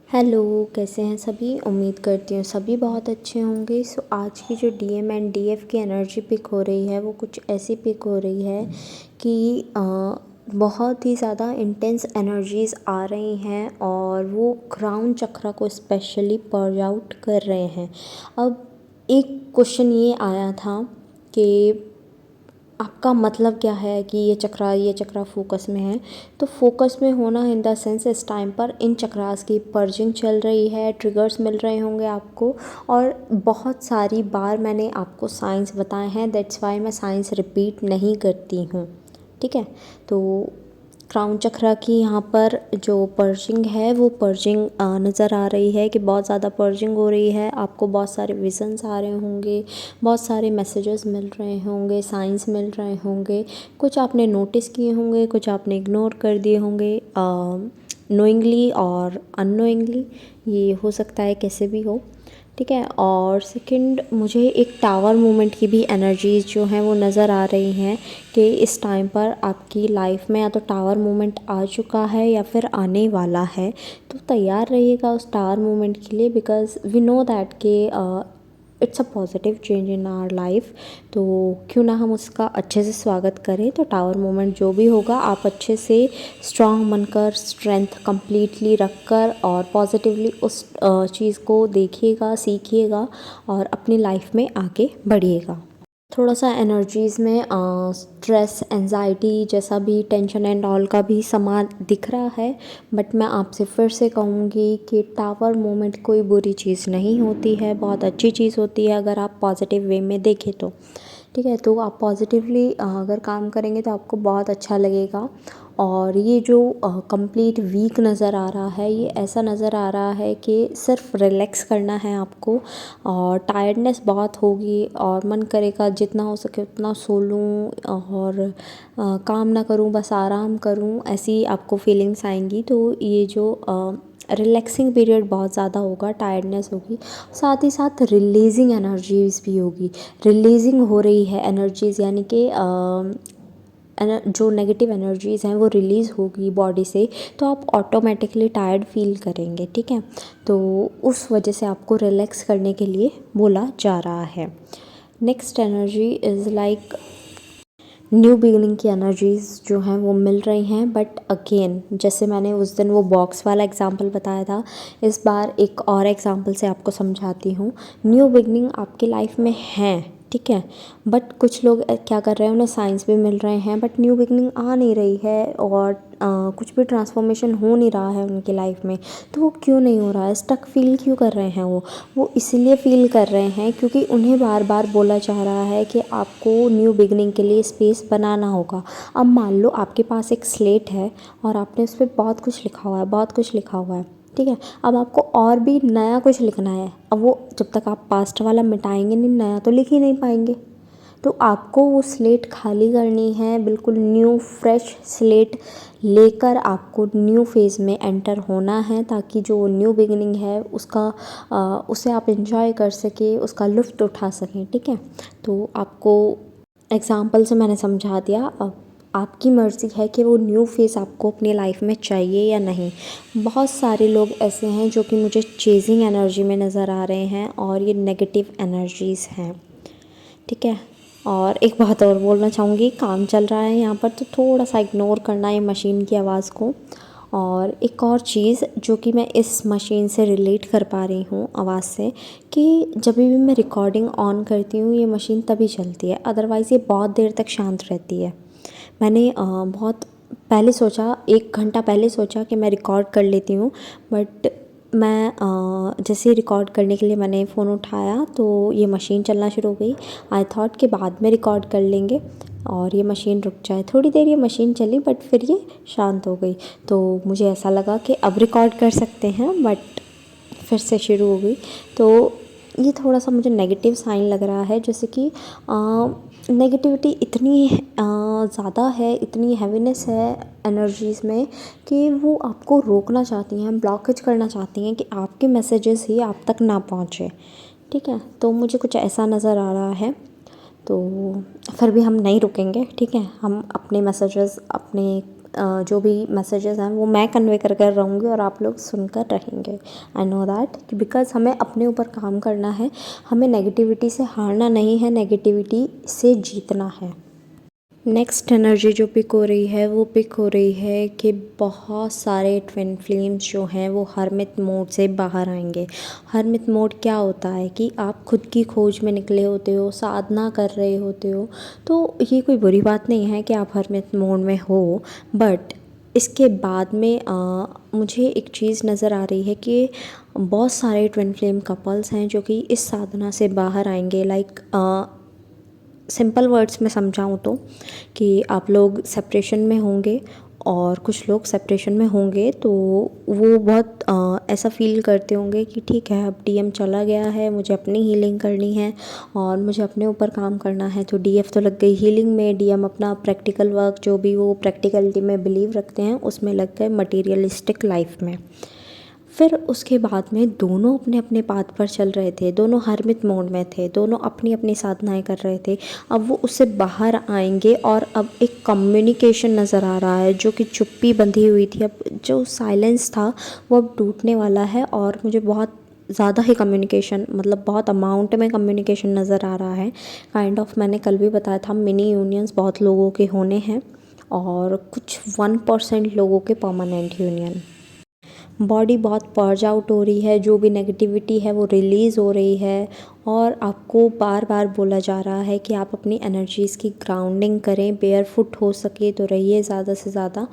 Hello, कैसे हैं सभी। उम्मीद करती हूँ सभी बहुत अच्छे होंगे। सो आज की जो डीएम एंड डीएफ की एनर्जी पिक हो रही है वो कुछ ऐसी पिक हो रही है कि बहुत ही ज़्यादा इंटेंस एनर्जीज़ आ रही हैं और वो क्राउन चक्रा को स्पेशली पर्ज आउट कर रहे हैं। अब एक क्वेश्चन ये आया था कि आपका मतलब क्या है कि ये चक्रा फोकस में है। तो फोकस में होना इन द सेंस इस टाइम पर इन चक्रास की पर्जिंग चल रही है, ट्रिगर्स मिल रहे होंगे आपको। और बहुत सारी बार मैंने आपको साइंस बताए हैं, दैट्स वाई मैं साइंस रिपीट नहीं करती हूँ। ठीक है। तो क्राउन चक्रा की यहाँ पर जो पर्जिंग है वो पर्जिंग नज़र आ रही है कि बहुत ज़्यादा पर्जिंग हो रही है। आपको बहुत सारे विजन्स आ रहे होंगे, बहुत सारे मैसेजेस मिल रहे होंगे, साइंस मिल रहे होंगे। कुछ आपने नोटिस किए होंगे, कुछ आपने इग्नोर कर दिए होंगे, नोइंगली और अननोइंगली, ये हो सकता है कैसे भी हो। ठीक है। और सेकंड, मुझे एक टावर मूवमेंट की भी एनर्जीज़ जो हैं वो नज़र आ रही हैं कि इस टाइम पर आपकी लाइफ में या तो टावर मूवमेंट आ चुका है या फिर आने वाला है। तो तैयार रहिएगा उस टावर मूवमेंट के लिए, बिकॉज़ वी नो दैट कि it's a positive change in our life. तो क्यों ना हम उसका अच्छे से स्वागत करें। तो टावर मोमेंट जो भी होगा आप अच्छे से स्ट्रांग बनकर, स्ट्रेंथ कंप्लीटली रखकर और पॉजिटिवली उस चीज़ को देखिएगा, सीखिएगा और अपनी लाइफ में आगे बढ़िएगा। थोड़ा सा एनर्जीज़ में स्ट्रेस, एंजाइटी जैसा भी, टेंशन एंड ऑल का भी समा दिख रहा है। बट मैं आपसे फिर से कहूँगी कि टावर मोमेंट कोई बुरी चीज़ नहीं होती है, बहुत अच्छी चीज़ होती है अगर आप पॉजिटिव वे में देखें तो। ठीक है। तो आप पॉजिटिवली अगर काम करेंगे तो आपको बहुत अच्छा लगेगा। और ये जो कंप्लीट वीक नज़र आ रहा है, ये ऐसा नज़र आ रहा है कि सिर्फ रिलैक्स करना है आपको और टायर्डनेस बहुत होगी और मन करेगा जितना हो सके उतना सो लूँ और काम ना करूँ, बस आराम करूँ, ऐसी आपको फीलिंग्स आएंगी। तो ये जो रिलैक्सिंग पीरियड बहुत ज़्यादा होगा, टायर्डनेस होगी, साथ ही साथ रिलीजिंग एनर्जीज़ भी होगी। रिलीजिंग हो रही है एनर्जीज़, यानी कि जो नेगेटिव एनर्जीज़ हैं वो रिलीज़ होगी बॉडी से, तो आप ऑटोमेटिकली टायर्ड फील करेंगे। ठीक है। तो उस वजह से आपको रिलैक्स करने के लिए बोला जा रहा है। Next energy is like new beginning की एनर्जीज़ जो हैं वो मिल रही हैं। बट अगेन, जैसे मैंने उस दिन वो बॉक्स वाला एग्जांपल बताया था, इस बार एक और एग्जांपल से आपको समझाती हूँ। न्यू बिगिनिंग आपकी लाइफ में है, ठीक है। बट कुछ लोग क्या कर रहे हैं, उन्हें साइंस भी मिल रहे हैं बट न्यू बिगिनिंग आ नहीं रही है और कुछ भी ट्रांसफॉर्मेशन हो नहीं रहा है उनकी लाइफ में। तो वो क्यों नहीं हो रहा है, स्टक फील क्यों कर रहे हैं वो इसलिए फील कर रहे हैं क्योंकि उन्हें बार बार बोला जा रहा है कि आपको न्यू बिगिनिंग के लिए स्पेस बनाना होगा। अब मान लो आपके पास एक स्लेट है और आपने उस पर बहुत कुछ लिखा हुआ है, बहुत कुछ लिखा हुआ है, ठीक है। अब आपको और भी नया कुछ लिखना है। अब वो जब तक आप पास्ट वाला मिटाएंगे नहीं, नया तो लिख ही नहीं पाएंगे। तो आपको वो स्लेट खाली करनी है, बिल्कुल न्यू फ्रेश स्लेट लेकर आपको न्यू फेज़ में एंटर होना है, ताकि जो न्यू बिगिनिंग है उसका उसे आप एंजॉय कर सकें, उसका लुत्फ़ उठा सकें। ठीक है। तो आपको एग्ज़ाम्पल से मैंने समझा दिया। अब आपकी मर्ज़ी है कि वो न्यू फेज़ आपको अपनी लाइफ में चाहिए या नहीं। बहुत सारे लोग ऐसे हैं जो कि मुझे चेजिंग एनर्जी में नज़र आ रहे हैं और ये नेगेटिव एनर्जीज़ हैं। ठीक है। और एक बात और बोलना चाहूँगी, काम चल रहा है यहाँ पर तो थोड़ा सा इग्नोर करना है मशीन की आवाज़ को। और एक और चीज़ जो कि मैं इस मशीन से रिलेट कर पा रही हूँ आवाज़ से, कि जब भी मैं रिकॉर्डिंग ऑन करती हूँ ये मशीन तभी चलती है, अदरवाइज़ ये बहुत देर तक शांत रहती है। मैंने बहुत पहले सोचा, 1 घंटा पहले सोचा कि मैं रिकॉर्ड कर लेती हूँ, बट मैं जैसे रिकॉर्ड करने के लिए मैंने फ़ोन उठाया तो ये मशीन चलना शुरू हो गई। आई थॉट कि बाद में रिकॉर्ड कर लेंगे और ये मशीन रुक जाए। थोड़ी देर ये मशीन चली बट फिर ये शांत हो गई। तो मुझे ऐसा लगा कि अब रिकॉर्ड कर सकते हैं, बट फिर से शुरू हो गई। तो ये थोड़ा सा मुझे नेगेटिव साइन लग रहा है, जैसे कि नेगेटिविटी इतनी ज़्यादा है, इतनी हैवीनेस है एनर्जीज़ में कि वो आपको रोकना चाहती हैं, ब्लॉकेज करना चाहती हैं कि आपके मैसेजेस ही आप तक ना पहुँचे। ठीक है। तो मुझे कुछ ऐसा नज़र आ रहा है। तो फिर भी हम नहीं रुकेंगे। ठीक है। हम अपने मैसेजेस, अपने जो भी मैसेजेस हैं वो मैं कन्वे कर कर रहूँगी और आप लोग सुनकर रहेंगे। आई नो दैट बिकॉज़ हमें अपने ऊपर काम करना है, हमें नेगेटिविटी से हारना नहीं है, नेगेटिविटी से जीतना है। नेक्स्ट एनर्जी जो पिक हो रही है वो पिक हो रही है कि बहुत सारे ट्विन फ्लेम्स जो हैं वो हरमित मोड से बाहर आएंगे। हरमित मोड क्या होता है कि आप खुद की खोज में निकले होते हो, साधना कर रहे होते हो, तो ये कोई बुरी बात नहीं है कि आप हरमित मोड में हो। बट इसके बाद में मुझे एक चीज़ नज़र आ रही है कि बहुत सारे ट्विन फ्लेम कपल्स हैं जो कि इस साधना से बाहर आएंगे। लाइक सिंपल वर्ड्स में समझाऊँ तो कि आप लोग सेपरेशन में होंगे और कुछ लोग सेपरेशन में होंगे, तो वो बहुत ऐसा फ़ील करते होंगे कि ठीक है, अब डीएम चला गया है, मुझे अपनी हीलिंग करनी है और मुझे अपने ऊपर काम करना है। तो डीएफ तो लग गई हीलिंग में, डीएम अपना प्रैक्टिकल वर्क जो भी वो प्रैक्टिकलिटी में बिलीव रखते हैं उसमें लग गए, मटीरियलिस्टिक लाइफ में। फिर उसके बाद में दोनों अपने अपने पाथ पर चल रहे थे, दोनों हरमित मोड में थे, दोनों अपनी अपनी साधनाएं कर रहे थे। अब वो उससे बाहर आएंगे और अब एक कम्युनिकेशन नज़र आ रहा है जो कि चुप्पी बंधी हुई थी, अब जो साइलेंस था वो अब टूटने वाला है। और मुझे बहुत ज़्यादा ही कम्युनिकेशन, मतलब बहुत अमाउंट में कम्युनिकेशन नज़र आ रहा है। काइंड ऑफ मैंने कल भी बताया था, मिनी यूनियंस बहुत लोगों के होने हैं और कुछ 1% लोगों के परमानेंट यूनियन। बॉडी बहुत पर्ज आउट हो रही है, जो भी नेगेटिविटी है वो रिलीज़ हो रही है और आपको बार बार बोला जा रहा है कि आप अपनी एनर्जीज़ की ग्राउंडिंग करें, बेयर फुट हो सके तो रहिए ज़्यादा से ज़्यादा,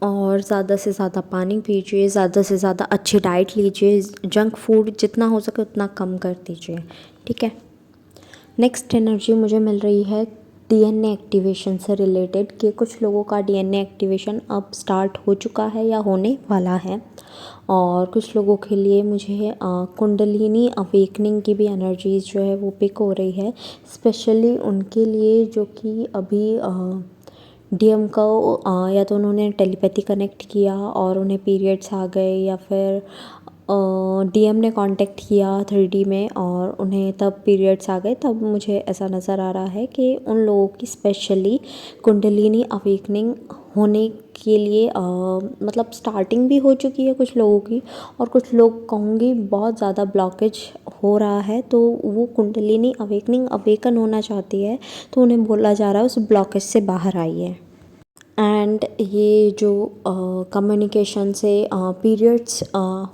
और ज़्यादा से ज़्यादा पानी पीजिए, ज़्यादा से ज़्यादा अच्छी डाइट लीजिए, जंक फूड जितना हो सके उतना कम कर दीजिए। ठीक है। नेक्स्ट एनर्जी मुझे मिल रही है डीएनए एक्टिवेशन से रिलेटेड, कि कुछ लोगों का डीएनए एक्टिवेशन अब स्टार्ट हो चुका है या होने वाला है। और कुछ लोगों के लिए मुझे कुंडलिनी अवेकनिंग की भी एनर्जीज़ जो है वो पिक हो रही है, स्पेशली उनके लिए जो कि अभी डीएम को या तो उन्होंने टेलीपैथी कनेक्ट किया और उन्हें पीरियड्स आ गए, या फिर डीएम ने कांटेक्ट किया 3D में और उन्हें तब पीरियड्स आ गए। तब मुझे ऐसा नज़र आ रहा है कि उन लोगों की स्पेशली कुंडलिनी अवेकनिंग होने के लिए मतलब स्टार्टिंग भी हो चुकी है कुछ लोगों की, और कुछ लोग कहूँगी बहुत ज़्यादा ब्लॉकेज हो रहा है। तो वो कुंडलिनी अवेकनिंग अवेकन होना चाहती है, तो उन्हें बोला जा रहा है उस ब्लॉकेज से बाहर आइए। एंड ये जो कम्युनिकेशन से पीरियड्स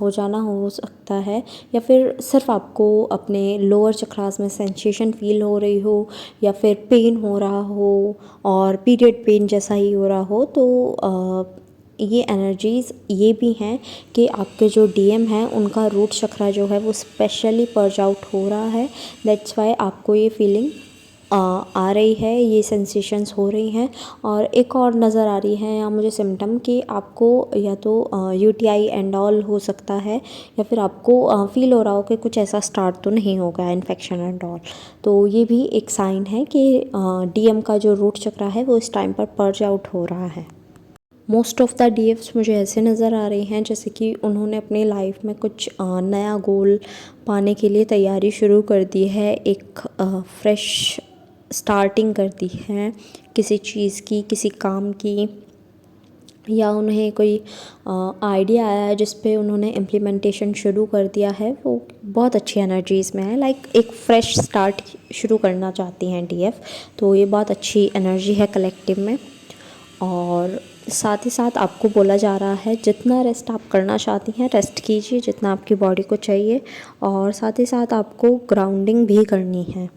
हो जाना हो सकता है, या फिर सिर्फ आपको अपने लोअर चक्रास में सेंसेशन फील हो रही हो, या फिर पेन हो रहा हो और पीरियड पेन जैसा ही हो रहा हो, तो ये एनर्जीज़ ये भी हैं कि आपके जो डीएम हैं उनका रूट चक्रा जो है वो स्पेशली पर्ज आउट हो रहा है। दैट्स वाई आपको ये फीलिंग आ रही है, ये सेंसेशंस हो रही हैं। और एक और नज़र आ रही है यहाँ मुझे सिम्टम कि आपको या तो यूटीआई एंड ऑल हो सकता है, या फिर आपको फील हो रहा हो कि कुछ ऐसा स्टार्ट तो नहीं होगा, इन्फेक्शन एंड ऑल। तो ये भी एक साइन है कि डीएम का जो रूट चक्रा है वो इस टाइम पर पर्ज आउट हो रहा है। मोस्ट ऑफ़ द डीएफ्स मुझे ऐसे नज़र आ रहे हैं जैसे कि उन्होंने अपनी लाइफ में कुछ नया गोल पाने के लिए तैयारी शुरू कर दी है, एक फ्रेश स्टार्टिंग कर दी है किसी चीज़ की, किसी काम की, या उन्हें कोई आइडिया आया है जिस पे उन्होंने इम्प्लीमेंटेशन शुरू कर दिया है। वो बहुत अच्छी एनर्जीज़ में है, लाइक एक फ़्रेश स्टार्ट शुरू करना चाहती हैं डीएफ। तो ये बहुत अच्छी एनर्जी है कलेक्टिव में। और साथ ही साथ आपको बोला जा रहा है जितना रेस्ट आप करना चाहती हैं रेस्ट कीजिए, जितना आपकी बॉडी को चाहिए, और साथ ही साथ आपको ग्राउंडिंग भी करनी है।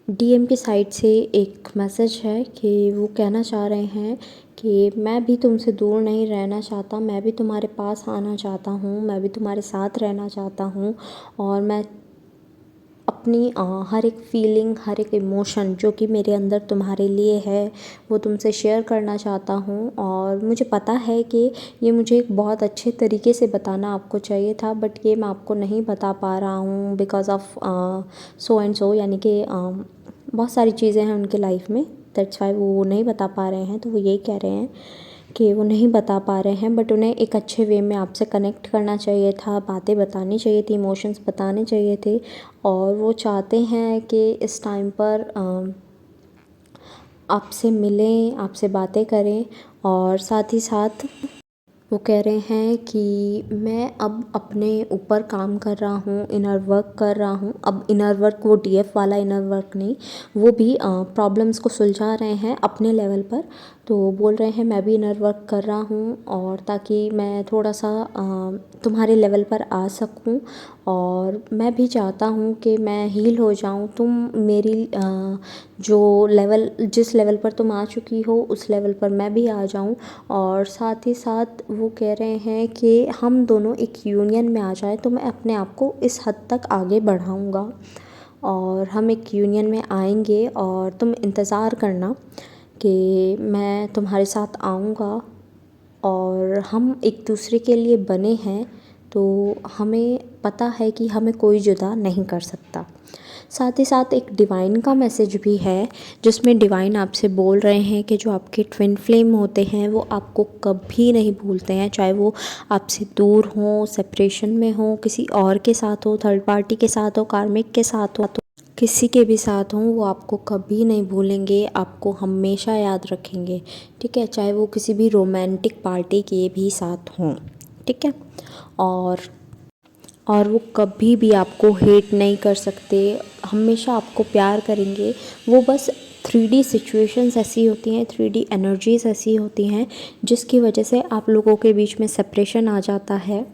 डीएम की साइड से एक मैसेज है कि वो कहना चाह रहे हैं कि मैं भी तुमसे दूर नहीं रहना चाहता, मैं भी तुम्हारे पास आना चाहता हूँ, मैं भी तुम्हारे साथ रहना चाहता हूँ, और मैं अपनी हर एक फीलिंग, हर एक इमोशन जो कि मेरे अंदर तुम्हारे लिए है वो तुमसे शेयर करना चाहता हूँ। और मुझे पता है कि ये मुझे एक बहुत अच्छे तरीके से बताना आपको चाहिए था, बट ये मैं आपको नहीं बता पा रहा हूँ because of so and so, यानी कि बहुत सारी चीज़ें हैं उनके लाइफ में, दैट्स वाई वो नहीं बता पा रहे हैं। तो वो यही कह रहे हैं कि वो नहीं बता पा रहे हैं, बट उन्हें एक अच्छे वे में आपसे कनेक्ट करना चाहिए था, बातें बतानी चाहिए थी, इमोशंस बताने चाहिए थे। और वो चाहते हैं कि इस टाइम पर आपसे मिलें, आपसे बातें करें, और साथ ही साथ वो कह रहे हैं कि मैं अब अपने ऊपर काम कर रहा हूँ, इनर वर्क कर रहा हूँ। अब इनर वर्क वो डीएफ वाला इनर वर्क नहीं, वो भी प्रॉब्लम्स को सुलझा रहे हैं अपने लेवल पर। तो बोल रहे हैं मैं भी इनर वर्क कर रहा हूँ, और ताकि मैं थोड़ा सा तुम्हारे लेवल पर आ सकूँ, और मैं भी चाहता हूँ कि मैं हील हो जाऊँ। तुम मेरी जो लेवल, जिस लेवल पर तुम आ चुकी हो उस लेवल पर मैं भी आ जाऊँ। और साथ ही साथ वो कह रहे हैं कि हम दोनों एक यूनियन में आ जाए, तो मैं अपने आप को इस हद तक आगे बढ़ाऊँगा, और हम एक यूनियन में आएंगे, और तुम इंतज़ार करना कि मैं तुम्हारे साथ आऊँगा, और हम एक दूसरे के लिए बने हैं, तो हमें पता है कि हमें कोई जुदा नहीं कर सकता। साथ ही साथ एक डिवाइन का मैसेज भी है, जिसमें डिवाइन आपसे बोल रहे हैं कि जो आपके ट्विन फ्लेम होते हैं वो आपको कभी नहीं भूलते हैं, चाहे वो आपसे दूर हो, सेपरेशन में हो, किसी और के साथ हो, थर्ड पार्टी के साथ हो, कार्मिक के साथ हो, तो किसी के भी साथ हों, वो आपको कभी नहीं भूलेंगे, आपको हमेशा याद रखेंगे। ठीक है, चाहे वो किसी भी रोमांटिक पार्टी के भी साथ हों। ठीक है, और वो कभी भी आपको हेट नहीं कर सकते, हमेशा आपको प्यार करेंगे। वो बस 3D सिचुएशंस ऐसी होती हैं, 3D एनर्जीज ऐसी होती हैं, जिसकी वजह से आप लोगों के बीच में सेपरेशन आ जाता है।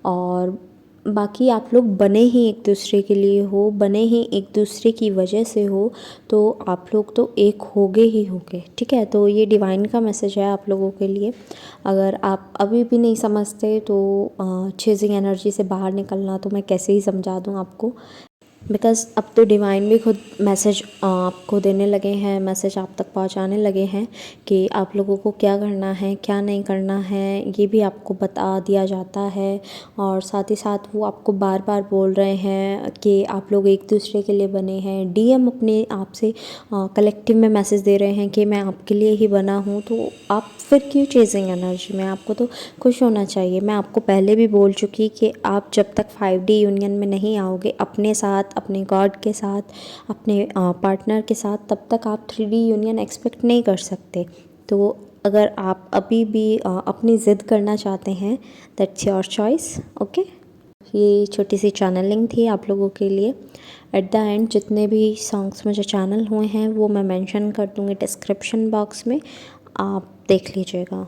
और बाकी आप लोग बने ही एक दूसरे के लिए हो, बने ही एक दूसरे की वजह से हो, तो आप लोग तो एक होगे ही होगे। ठीक है, तो ये डिवाइन का मैसेज है आप लोगों के लिए। अगर आप अभी भी नहीं समझते तो चेजिंग एनर्जी से बाहर निकलना तो मैं कैसे ही समझा दूँ आपको, बिकॉज़ अब तो डिवाइन भी खुद मैसेज आपको देने लगे हैं, मैसेज आप तक पहुंचाने लगे हैं कि आप लोगों को क्या करना है, क्या नहीं करना है, ये भी आपको बता दिया जाता है। और साथ ही साथ वो आपको बार बार बोल रहे हैं कि आप लोग एक दूसरे के लिए बने हैं। डीएम अपने आप से कलेक्टिव में मैसेज दे रहे हैं कि मैं आपके लिए ही बना हूँ, तो आप फिर क्यों चेजिंग एनर्जी में, आपको तो खुश होना चाहिए। मैं आपको पहले भी बोल चुकी कि आप जब तक 5D यूनियन में नहीं आओगे अपने साथ, अपने गॉड के साथ, अपने पार्टनर के साथ, तब तक आप 3D यूनियन एक्सपेक्ट नहीं कर सकते। तो अगर आप अभी भी अपनी ज़िद करना चाहते हैं, दैट्स योर चॉइस। ओके, ये छोटी सी चैनलिंग थी आप लोगों के लिए। एट द एंड जितने भी सॉन्ग्स मुझे चैनल हुए हैं वो मैं मेंशन कर दूँगी डिस्क्रिप्शन बॉक्स में, आप देख लीजिएगा।